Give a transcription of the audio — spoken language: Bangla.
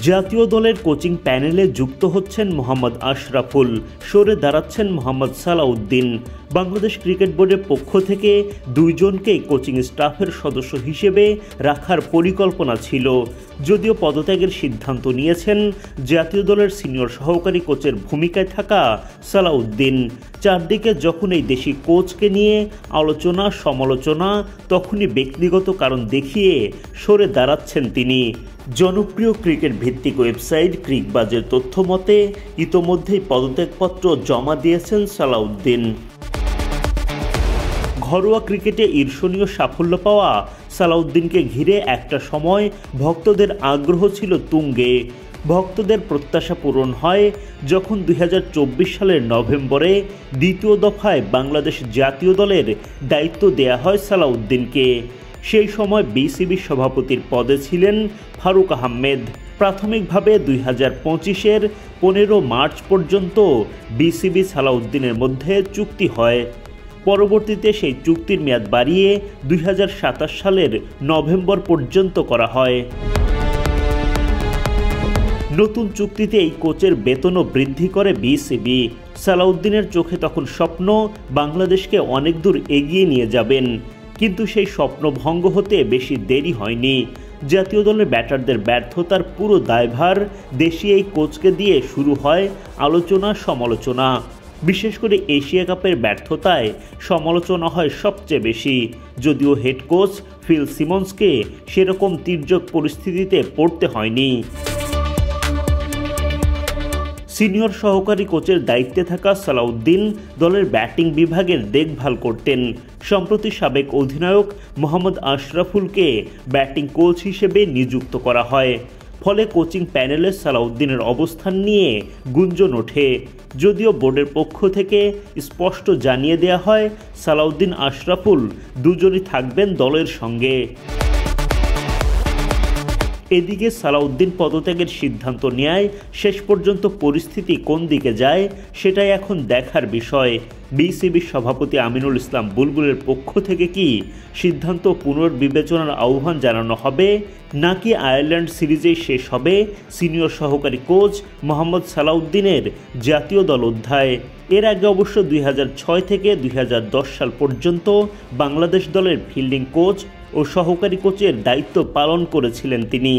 জাতীয় দলের কোচিং প্যানেলে যুক্ত হচ্ছেন মোহাম্মদ আশরাফুল, সরে দাঁড়াচ্ছেন মোহাম্মদ সালাউদ্দিন। বাংলাদেশ ক্রিকেট বোর্ডের পক্ষ থেকে দুইজনকেই কোচিং স্টাফের সদস্য হিসেবে রাখার পরিকল্পনা ছিল, যদিও পদত্যাগের সিদ্ধান্ত নিয়েছেন জাতীয় দলের সিনিয়র সহকারী কোচের ভূমিকায় থাকা সালাউদ্দিন। চারদিকে যখন এই দেশি কোচকে নিয়ে আলোচনা সমালোচনা, তখনই ব্যক্তিগত কারণ দেখিয়ে সরে দাঁড়াচ্ছেন তিনি। জনপ্রিয় ক্রিকেট ভিত্তিক ওয়েবসাইট ক্রিকবাজের তথ্য মতে ইতোমধ্যেই পদত্যাগপত্র জমা দিয়েছেন সালাউদ্দিন। ঘরোয়া ক্রিকেটে ঈর্ষণীয় সাফল্য পাওয়া সালাউদ্দিনকে ঘিরে একটা সময় ভক্তদের আগ্রহ ছিল তুঙ্গে। ভক্তদের প্রত্যাশা পূরণ হয় যখন 2024 সালের নভেম্বরে দ্বিতীয় দফায় বাংলাদেশ জাতীয় দলের দায়িত্ব দেয়া হয় সালাউদ্দিনকে। সেই সময় বিসিবি সভাপতির পদে ছিলেন ফারুক আহমেদ। প্রাথমিকভাবে 2025-এর 15 মার্চ পর্যন্ত বিসিবি সালাউদ্দিনের মধ্যে চুক্তি হয়। পরবর্তীতে সেই চুক্তির মেয়াদ বাড়িয়ে 2027 সালের নভেম্বর পর্যন্ত করা হয়। নতুন চুক্তিতে এই কোচের বেতনও বৃদ্ধি করে বিসিবি। সালাউদ্দিনের চোখে তখন স্বপ্ন বাংলাদেশকে অনেক দূর এগিয়ে নিয়ে যাবেন, কিন্তু সেই স্বপ্ন ভঙ্গ হতে বেশি দেরি হয়নি। জাতীয় দলের ব্যাটারদের ব্যর্থতার পুরো দায়ভার দেশি এই কোচকে দিয়ে শুরু হয় আলোচনা সমালোচনা। বিশেষ করে এশিয়া কাপের ব্যর্থতায় সমালোচনা হয় সবচেয়ে বেশি, যদিও হেড কোচ ফিল সিমন্সকে সেরকম তির্যক পরিস্থিতিতে পড়তে হয়নি। সিনিয়র সহকারী কোচের দায়িত্বে থাকা সালাউদ্দিন দলের ব্যাটিং বিভাগের দেখভাল করতেন। সম্প্রতি সাবেক অধিনায়ক মোহাম্মদ আশরাফুলকে ব্যাটিং কোচ হিসেবে নিযুক্ত করা হয়। ফলে কোচিং প্যানেলে সালাউদ্দিনের অবস্থান নিয়ে গুঞ্জন ওঠে, যদিও বোর্ডের পক্ষ থেকে স্পষ্ট জানিয়ে দেয়া হয় সালাউদ্দিন আশরাফুল দুজনই থাকবেন দলের সঙ্গে। এদিকে সালাউদ্দিন পদত্যাগের সিদ্ধান্ত নেয় শেষ পর্যন্ত পরিস্থিতি কোন দিকে যায় সেটাই এখন দেখার বিষয়। বিসিবির সভাপতি আমিনুল ইসলাম বুলবুলের পক্ষ থেকে কি সিদ্ধান্ত পুনর্বিবেচনার আহ্বান জানানো হবে, নাকি আয়ারল্যান্ড সিরিজেই শেষ হবে সিনিয়র সহকারী কোচ মোহাম্মদ সালাউদ্দিনের জাতীয় দল অধ্যায়। এর আগে অবশ্য 2006 থেকে 2010 সাল পর্যন্ত বাংলাদেশ দলের ফিল্ডিং কোচ ও সহকারী কোচের দায়িত্ব পালন করেছিলেন তিনি।